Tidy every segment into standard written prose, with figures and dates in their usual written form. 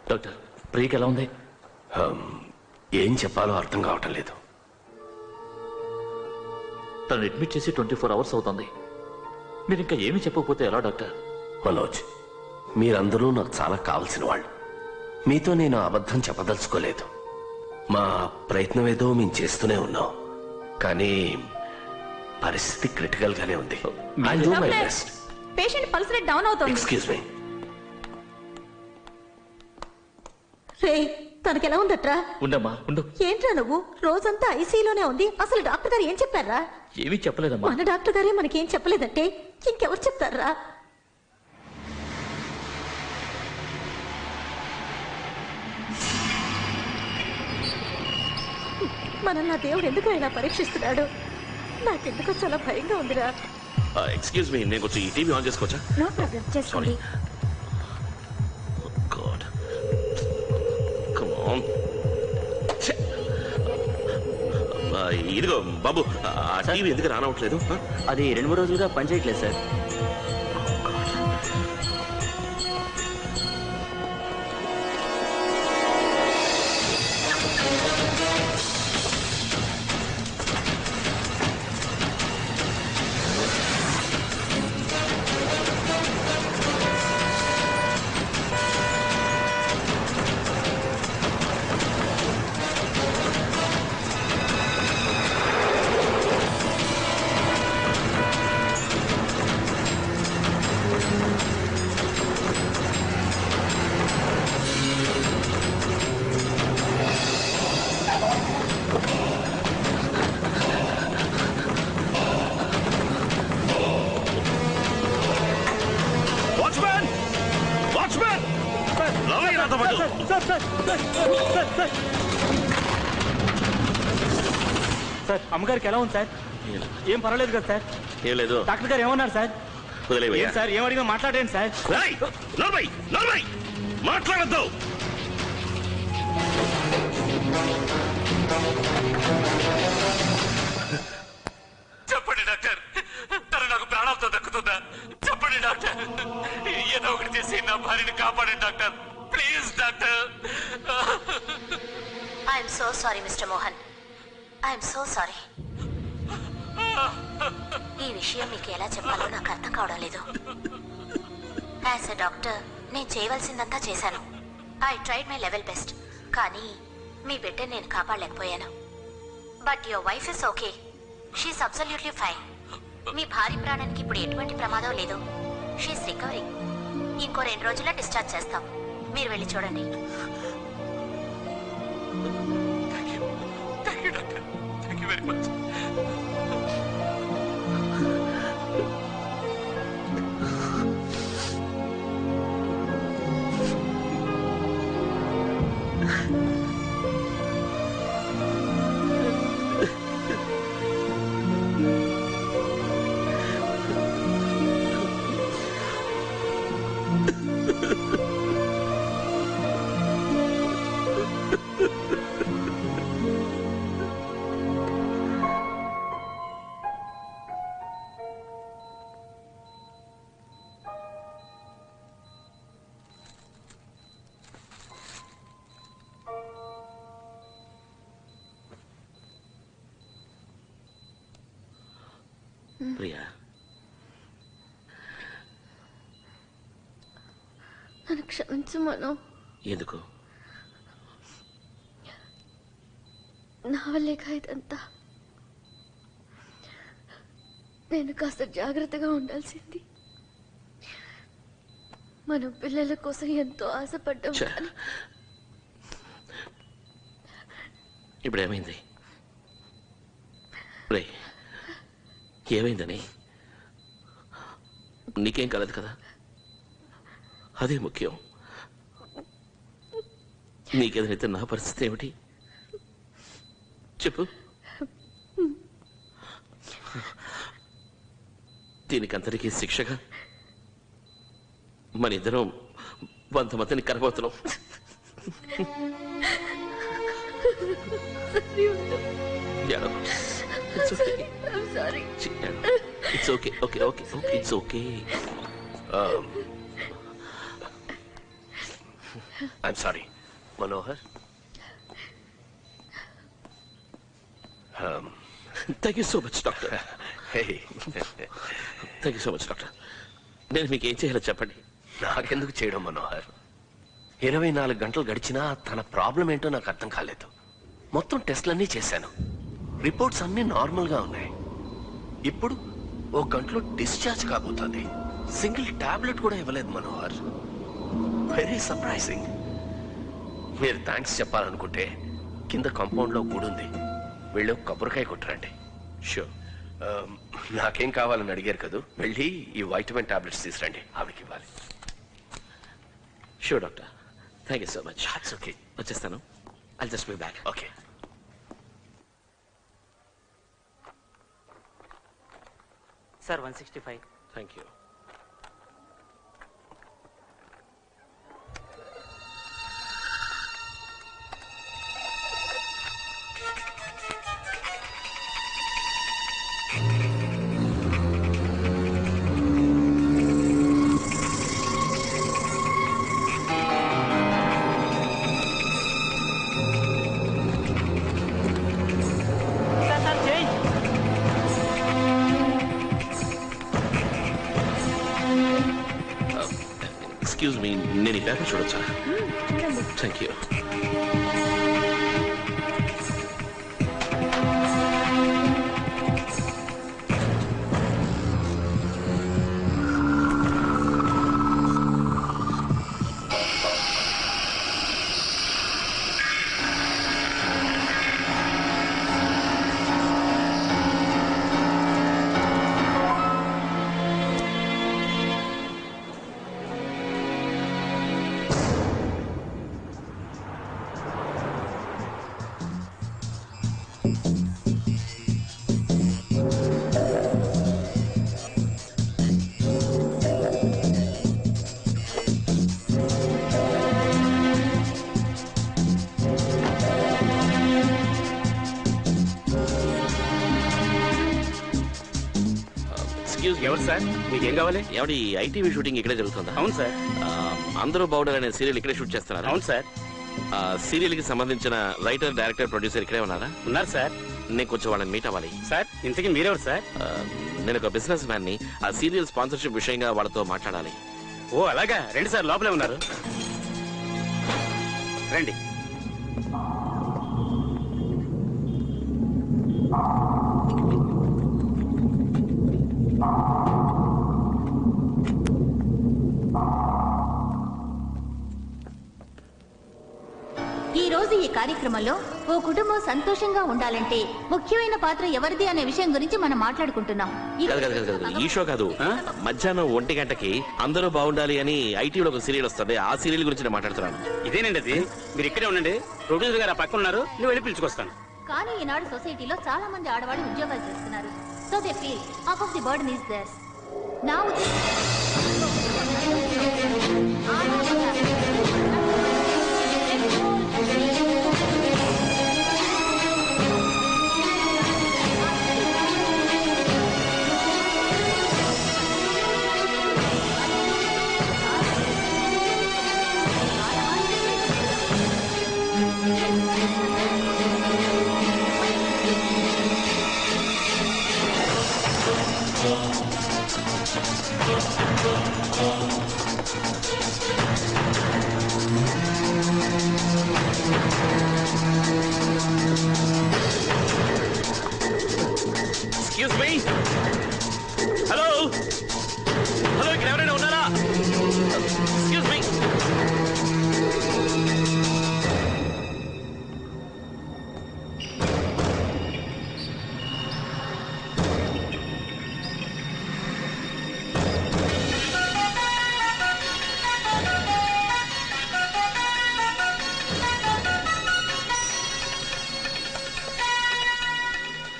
Doctor ప్రియకి ఎలా ఉంది? ఏం చెప్పాలో అర్థం కావటం లేదు. తను అడ్మిట్ చేసి 24 hours అవుతుంది. మీరు ఇంకా ఏమీ చెప్పకపోతే ఎలా డాక్టర్? మనోజ్, మీరందరూ నాకు చాలా కావలసిన వాళ్ళు. మీతో నేను అబద్ధం చెప్పదలుచుకోలేదు. మా ప్రయత్నం ఏదో మేము చేస్తూనే ఉన్నాం, కానీ పరిస్థితి క్రిటికల్ గానే ఉంది. I'll do my best. Patient pulse rate down అవుతోంది. Excuse me. రే, తనకి ఎలా ఉందట్రా? ఉండమ్మా ఉండు. ఏంట్రా నువ్వు? రోజంతా ఐసీలోనే ఉంది. అసలు డాక్టర్ గారు ఏం చెప్పారా? ఏమీ చెప్పలేదమ్మా. మన డాక్టర్ గారే మనకేం చెప్పలేదంటే ఇంకెవరు చెప్తారా? మనల్ని ఆ దేవుడు ఎందుకు ఇలా పరీక్షిస్తున్నాడు? నాకెందుకో చాలా భయంగా ఉందిరా. ఎక్స్క్యూజ్ మీ, నేను కొంచెం ఈ టీవీ ఆన్ చేసుకోవచ్చా? నో ప్రాబ్లం, చేసుకోండి. God. Come on. ఇదిగో బాబు, ఆ టీవీ ఎందుకు రానవట్లేదు? అది 2-3 రోజులుగా పనిచేయట్లేదు సార్. సార్, అమ్మగారికి ఎలా ఉంది సార్? ఏం పర్వాలేదు కదా సార్? ఏం లేదు. డాక్టర్ గారు ఏమన్నారు సార్? వదిలేవయ్యా సార్, ఏం అడిగినా మాట్లాడండి సార్. మాట్లాడద్దు. చెప్పండి డాక్టర్, తను నాకు ప్రాణాలతో దక్కుతుందా? చెప్పండి డాక్టర్, ఏదో ఒకటి చేసి నా భార్యని కాపాడండి doctor, please doctor. I'm so sorry mister Mohan, I'm so sorry. ఈ విషయం మీకు ఎలా చెప్పాలో నాకు అర్థం కావడం లేదు. యాజ్ ఎ డాక్టర్ నేను చేయవలసిందంతా చేశాను. I tried my level best. కానీ మీ బిడ్డని నేను కాపాడలేకపోయాను. But your wife is okay, she's absolutely fine. మీ భార్య ప్రాణానికి ఇప్పుడు ఎటువంటి ప్రమాదం లేదు. She's recovering. ఇంకో 2 రోజుల్లో డిశ్చార్జ్ చేస్తాం. మీరు వెళ్ళి చూడండి. Thank you doctor, thank you very much. Priya, నన్ను క్షమించు మనో. ఎందుకు? నా వల్లేక ఇదంతా. నేను కాస్త జాగ్రత్తగా ఉండాల్సింది. మనం పిల్లల కోసం ఎంతో ఆశపడ్డాం. ఇప్పుడు ఏమైంది? రే, ఏమైందని? నీకేం కలదు కదా, అదే ముఖ్యం. నీకేదైతే నా పరిస్థితి ఏమిటి చెప్పు. దీనికంతటికీ శిక్షగా మన ఇద్దరం 100 మందిని కనబోతున్నాం. It's okay. I'm sorry. It's okay. It's okay. I'm sorry Manohar. Thank you so much doctor. Thank you so much doctor. నేను మీకు ఏం చేయాలో చెప్పండి. నాకెందుకు చేయడం మనోహర్? 24 గంటలు గడిచినా తన ప్రాబ్లం ఏంటో నాకు అర్థం కాలేదు. మొత్తం టెస్ట్లన్నీ చేశాను, రిపోర్ట్స్ అన్నీ నార్మల్గా ఉన్నాయి. ఇప్పుడు 1 గంటలో డిశ్చార్జ్ కాబోతుంది. సింగిల్ టాబ్లెట్ కూడా ఇవ్వలేదు మనోహర్. Very surprising. మీరు థ్యాంక్స్ చెప్పాలనుకుంటే కింద కాంపౌండ్లో గుడి ఉంది, వెళ్ళి కొబ్బరికాయ కొట్టరండి. షూర్. నాకేం కావాలని అడిగారు కదా, వెళ్ళి ఈ వైటమిన్ టాబ్లెట్స్ తీసురండి, ఆవిడకి ఇవ్వాలి. Sure doctor. Thank you so much. That's okay. వచ్చేస్తాను. I'll just be back. Okay. Sir 165. Thank you. Sir change. Excuse me, నేను ఈ పేపర్ చూడొచ్చా? చూడండి. Thank you. ఎవరు సార్, మీకేం కావాలి? ఎవడి ఐటీవీ షూటింగ్ ఇక్కడే జరుగుతుందా? అవును సార్. అందరూ బాగుండాలి అనే సీరియల్ ఇక్కడే షూట్ చేస్తున్నారు. అవును సార్. సీరియల్ కి సంబంధించిన రైటర్, డైరెక్టర్, ప్రొడ్యూసర్ ఇక్కడే ఉన్నారా? ఉన్నారు సార్. నేను కొంచెం వాళ్ళని మీట్ అవ్వాలి. సార్ ఇంతకీ మీరెవరు సార్? నేను ఒక బిజినెస్ మ్యాన్ ని. ఆ సీరియల్ స్పాన్సర్షిప్ విషయంగా వాళ్ళతో మాట్లాడాలి. ఓ అలాగా, రండి సార్, లోపలే ఉన్నారు, రండి. ఈ రోజు ఈ కార్యక్రమంలో ఓ కుటుంబం సంతోషంగా ఉండాలంటే ముఖ్యమైన పాత్ర ఎవరిది అనే విషయం గురించి మనం మాట్లాడుకుంటున్నాం. ఈ షో కాదు, మధ్యాహ్నం 1 గంటకి అందరూ బాగుండాలి అని ఐటీవీలో ఒక సీరియల్ వస్తుంది. ఆ సీరియల్ గురించి నేను మాట్లాడుతున్నాను. ఇదేనండి అది. మీరు ఇక్కడే ఉండండి, ప్రొడ్యూసర్ గారు ఆ పక్కన ఉన్నారు, నువ్వు వెళ్ళి పిలుచుకొస్తాను. కానీ ఈనాడు సొసైటీలో చాలా మంది ఆడవాళ్ళు ఉద్యోగాలు చేస్తున్నారు. So they feel half of the burden is there's. నా ఎక్స్క్యూజ్ మీ. హలో హలో, ఇక్కడ ఎవరైనా ఉన్నారా? Excuse me.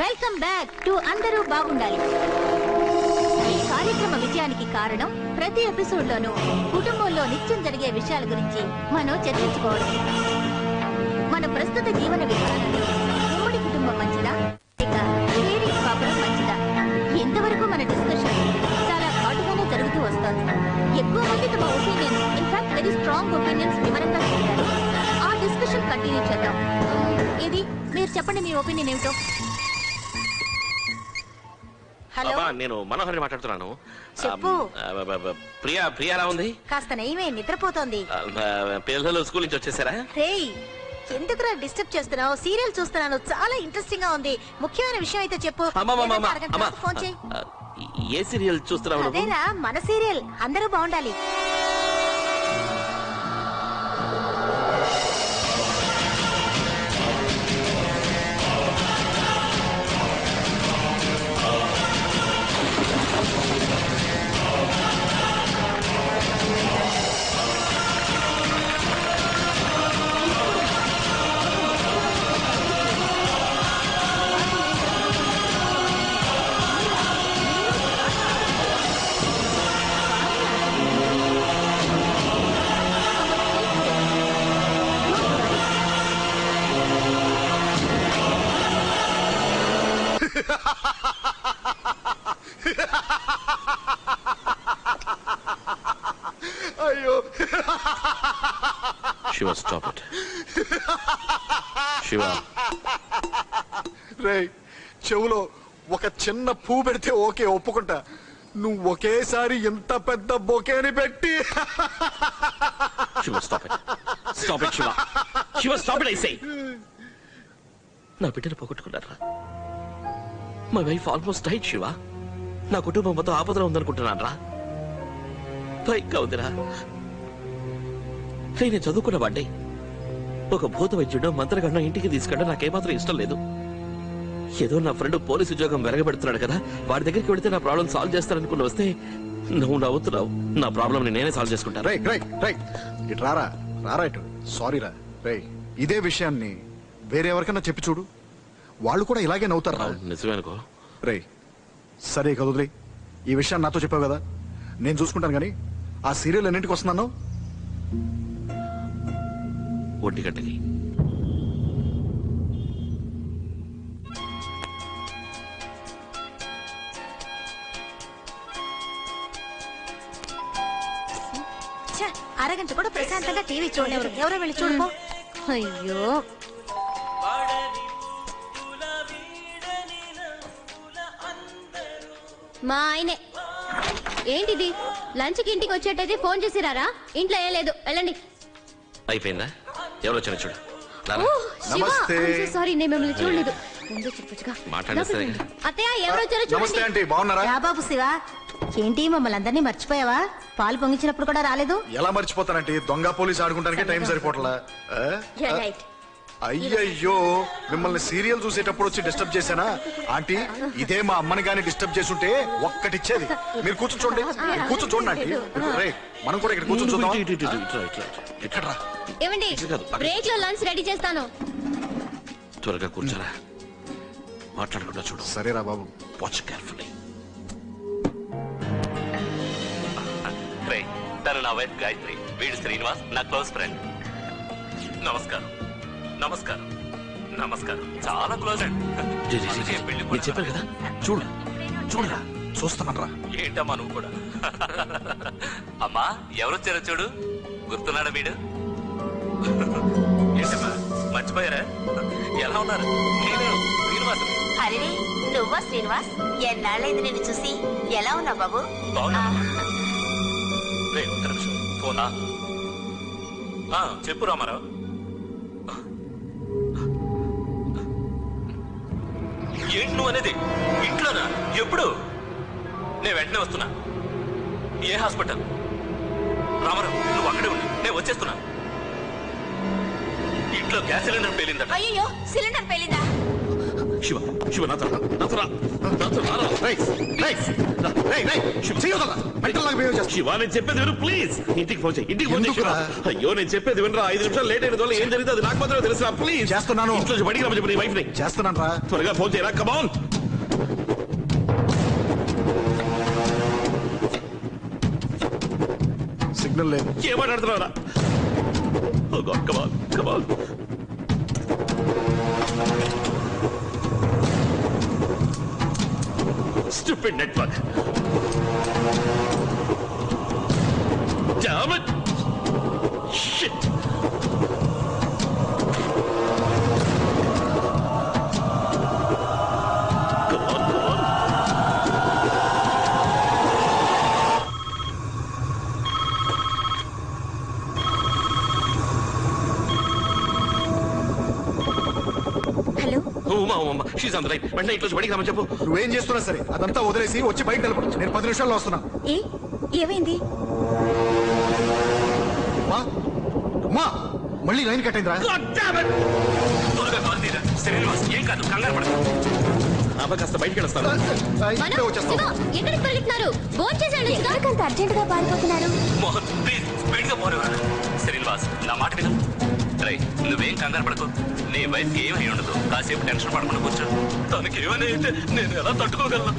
Welcome back to అందరూ బాగుండాలి. ఈ కార్యక్రమ విజయానికి కారణం ప్రతి ఎపిసోడ్ లోనూ కుటుంబంలో నిత్యం జరిగే విషయాల గురించి మనం చర్చించుకోవడం. మన ప్రస్తుత జీవన విధానంలో ఉమ్మడి కుటుంబం మంచిదా లేక షేరింగ్ కాపురం మంచిదా? ఎంతవరకు మన డిస్కషన్ చాలా ఘాటుగానే జరుగుతూ వస్తోంది. ఎక్కువ మంది తమ opinion in fact very strong wrong opinions వివరంగా చేయాలి. ఆ డిస్కషన్ కంటిన్యూ చేద్దాం. ఇది మీరు చెప్పండి, మీ ఒపీనియన్ ఏమిటో. హలో, నేను మనోహర్ని మాట్లాడుతున్నాను. చెప్పు. ప్రియా ఎలా ఉంది? కాస్త నయమే, నిద్రపోతోంది. పిల్లలు స్కూల్ నుంచి వచ్చేసారా? రేయ్, ఎందుకురా డిస్టర్బ్ చేస్తున్నావు? సీరియల్ చూస్తున్నాను, చాలా ఇంట్రెస్టింగ్ గా ఉంది. ముఖ్యమైన విషయం అయితే చెప్పు. ఫోన్ చేయి. ఏ సీరియల్ చూస్తున్నావు? అదేరా మన సీరియల్, అందరూ బాగుండాలి. అయ్యో శివ, స్టాప్ ఇట్. శివ, రేయ్, చెవులో ఒక చిన్న పువ్వు పెడితే ఓకే, ఒప్పుకుంటా. నువ్వు ఒకేసారి ఎంత పెద్ద బొకేని పెట్టి. Shiva, stop it. Stop it Shiva. Shiva, stop it I say. నా బిడ్డను పోగొట్టుకున్నారా? My wife almost died Shiva. నా కుటుంబం మొత్తం ఆపదలో ఉందనుకుంటున్నాను రా. భయంగా ఉందిరా. నేను చదువుకున్న వాడ్డే. ఒక భూత వైద్యుడు మంత్రగండ ఇంటికి తీసుకెళ్ళడం నాకేమాత్రం ఇష్టం లేదు. ఏదో నా ఫ్రెండ్ పోలీసు ఉద్యోగం వెరగబెడుతున్నాడు కదా, వాడి దగ్గరికి వెళితే నా ప్రాబ్లం సాల్వ్ చేస్తారనుకుని వస్తే నువ్వు నవ్వుతున్నావు. నా ప్రాబ్లం నేనే సాల్వ్ చేసుకుంటాను. ఇటు రారా ఇటు. సారీరా రేయ్, ఇదే విషయాన్ని వేరెవరికన్నా చెప్పి చూడు, వాళ్ళు కూడా ఇలాగే నవ్వుతారా? నిజమే అనుకో. రేయ్, సరే కదులే, ఈ విషయాన్ని నాతో చెప్పావు కదా, నేను చూసుకుంటాను. కానీ ఆ సీరియల్ ఎన్నింటికి వస్తున్నాను? 1 గంటకి. అరగంట కూడా ప్రశాంతంగా టీవీ చూడలేరు. ఎవరో వెళ్ళి చూడుకో. అయ్యో, మా ఆయనే. ఏంటిది, లంచ్కి ఇంటికి వచ్చేటైతే ఫోన్ చేసిరారా? ఇంట్లో ఏం లేదు, వెళ్ళండి. అయిపోయిందా? ఎవరు వచ్చిన చూడు. నమస్తే. సారీ, నేను మిమ్మల్ని చూడలేదు. ముందే చెప్పొచ్చుగా. మాట్లాడేసరి. అత్తయ్య, ఎవరు వచ్చారో నమస్తే చూడండి. ఆంటీ, బాగున్నారా? రా బాబు శివ, ఏంటి మమ్మల్ని అందరినీ మర్చిపోయావా? పాలు పొంగించినప్పుడు కూడా రాలేదు. ఎలా మర్చిపోతానంటే, దొంగ పోలీసు ఆడుకుంటానికి టైం సరిపోట్లా. అయ్యయ్యో, మిమ్మల్ని సీరియల్ చూసేటప్పుడు వచ్చి డిస్టర్బ్ చేశానా? ఆంటీ, ఇదే మా అమ్మని గానీ డిస్టర్బ్ చేసుంటే ఒక్కటిచ్చేది. మీరు కూర్చొని చూడండి, కూర్చొని ఆంటీ. రే, మనం కూడా ఇక్కడ కూర్చొని చూద్దాం. ఎక్కడ్రా? ఏమండి, బ్రేక్ లో లంచ్ రెడీ చేస్తాను. త్వరగా కూర్చోరా, మాట్లాడకుండా చూడు. సరేరా బాబు. Watch carefully. తను నా వైఫ్ గాయత్రి, వీడు శ్రీనివాస్, నా క్లోజ్ ఫ్రెండ్. నమస్కారం. చాలా క్లోజ్ అండి. మీరు చెప్పారు కదా, చూడు చూడరా. చూస్తానరా. ఏంటమ్మా నువ్వు కూడా? అమ్మా, ఎవరొచ్చారో చూడు. గుర్తున్నాడా వీడు? ఏంటమ్మా, మర్చిపోయారా? ఎలా ఉన్నారు? నేను శ్రీనివాస్. అరే, నువ్వా శ్రీనివాస్? ఎన్నాళ్ళైంది నిన్ను చూసి. ఎలా ఉన్నావు బాబు? బాగున్నా. ఒక్క నిమిషం, ఫోనా? చెప్పు రామారావు. ఏంటి నువ్వు అనేది? ఇంట్లోనా? ఎప్పుడు? నేను వెంటనే వస్తున్నా. ఏ హాస్పిటల్? రామారావు, నువ్వు అక్కడే ఉండు, నేను వచ్చేస్తున్నా. ఇంట్లో గ్యాస్ సిలిండర్ పేలిందట. అయ్యో, సిలిండర్ పేలిందా? శివ, నేను చెప్పేది విను ప్లీజ్. ఇంటికి ఫోన్ చేయి, ఇంటికి ఫోన్ చేయి. అయ్యో, నేను చెప్పేది వినరా. 5 నిమిషాలు లేట్ అయిన వల్ల ఏం జరిగింది అది నాకు మాత్రమే తెలుసా? ప్లీజ్. చేస్తున్నాను. ఇంట్లో బయటికి రమ్మని చెప్పి నీ వైఫ్ ని. చేస్తున్నాను రా. త్వరగా ఫోన్ చేయరా. కమాన్. సిగ్నల్ లేదు. ఏం మాట్లాడుతున్నారా? కమాన్ కమాన్. Stupid network. Damn it! Shit. Hello Uma she's on the right. వెంటనే ఇంట్లో బయటికి రమ్మని చెప్పు. నువ్వేం చేస్తున్నా సరే అదంతా వదిలేసి వచ్చి బయట నిలబడు. నేను 10 నిమిషాల్లో వస్తున్నా. ఏమైంది? మా మళ్ళీ లైన్ కట్ అయిందిరా. త్వరగా కాల్ తీరా. శ్రీనివాస్ ఏం కాదు, కంగారు పడకు. అబ్బా కాస్త బయటికి వెళ్ళొస్తాను. ఇప్పుడే వచ్చేస్తాం. ఎక్కడికి పరిగెత్తున్నారు? ఫోన్ చేశాడు. అంత అర్జెంట్ గా పారిపోతున్నారు. మోహన్ ప్లీజ్ స్పీడ్ గా పోరు. శ్రీనివాస్ నా మాట విను. రై నువ్వేం కంగారు పడకు. నీ వైఫ్ ఏమై ఉండదు. కాసేపు టెన్షన్ పడకుండా కూర్చో. తనకి ఏమైనా అయితే నేను ఎలా తట్టుకోగలను?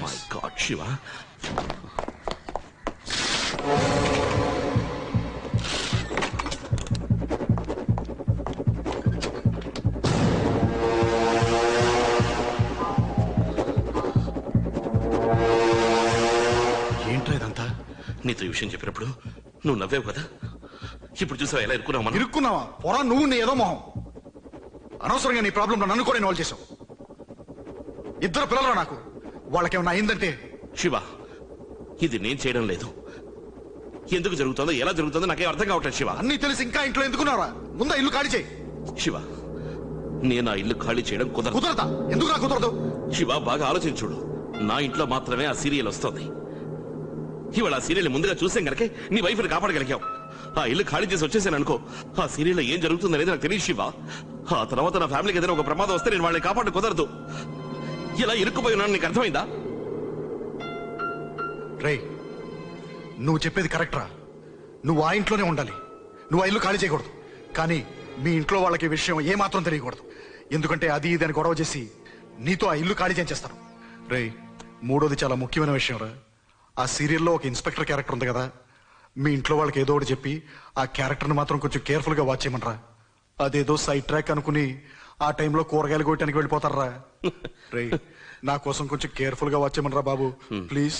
My God Shiva. ఏంట్రా ఇదంతా? నీతో ఈ విషయం చెప్పినప్పుడు నువ్వు నవ్వావు కదా, ఇప్పుడు చూసావు ఎలా ఇరుక్కున్నావు మనం. ఇరుక్కున్నావా? పొరా నువ్వు నీ ఏదో మొహం. అనవసరంగా నీ ప్రాబ్లం నన్ను కూడా ఇన్వాల్వ్ చేసావు. ఇద్దరు పిల్లలు నాకు, వాళ్ళకేమన్నా అయిందంటే. శివ, ఇది నేను చేయడం లేదు. ఎందుకు జరుగుతుందో ఎలా జరుగుతుందో నాకేం అర్థం కావట్లేదు శివ. అన్నీ తెలిసి ఇంకా ఇంట్లో ఎందుకున్నారా? ముందా ఇల్లు ఖాళీ చేయి. శివ, నేను ఆ ఇల్లు ఖాళీ చేయడం కుదరదు. కుదరదా? ఎందుకు నాకు కుదరదు? శివ, బాగా ఆలోచించుడు. నా ఇంట్లో మాత్రమే ఆ సీరియల్ వస్తుంది. ఇవాళ ఆ సీరియల్ ముందుగా చూసాం కనుకే నీ వైఫ్ని కాపాడగలిగావు. ఆ ఇల్లు ఖాళీ చేసి వచ్చేసాను అనుకో, ఆ సీరియల్లో ఏం జరుగుతుందనేది నాకు తెలియదు శివ. ఆ తర్వాత నా ఫ్యామిలీకి ఏదైనా ఒక ప్రమాదం వస్తే నేను వాళ్ళని కాపాడ కుదరదు. ఇలా ఇరుక్కుపోయి ఉన్నాను, నీకు అర్థమైందా? రేయ్, నువ్వు చెప్పేది కరెక్ట్ రా. నువ్వు ఆ ఇంట్లోనే ఉండాలి. నువ్వు ఆ ఇల్లు ఖాళీ చేయకూడదు. కానీ మీ ఇంట్లో వాళ్ళకి ఈ విషయం ఏమాత్రం తెలియకూడదు. ఎందుకంటే అది ఇది అని గొడవ చేసి నీతో ఆ ఇల్లు ఖాళీ చేయించేస్తాను. రేయ్, మూడోది చాలా ముఖ్యమైన విషయం రా. ఆ సీరియల్లో ఒక ఇన్స్పెక్టర్ క్యారెక్టర్ ఉంది కదా, మీ ఇంట్లో వాళ్ళకి ఏదో ఒకటి చెప్పి ఆ క్యారెక్టర్ని మాత్రం కొంచెం కేర్ఫుల్ గా వాచ్ చేయమనరా. అదేదో సైడ్ ట్రాక్ అనుకుని ఆ టైంలో కూరగాయలు కొట్టడానికి వెళ్ళిపోతారా. రేయ్, నా కోసం కొంచెం కేర్ఫుల్ గా వాచ్ చేయమనరా బాబు, ప్లీజ్.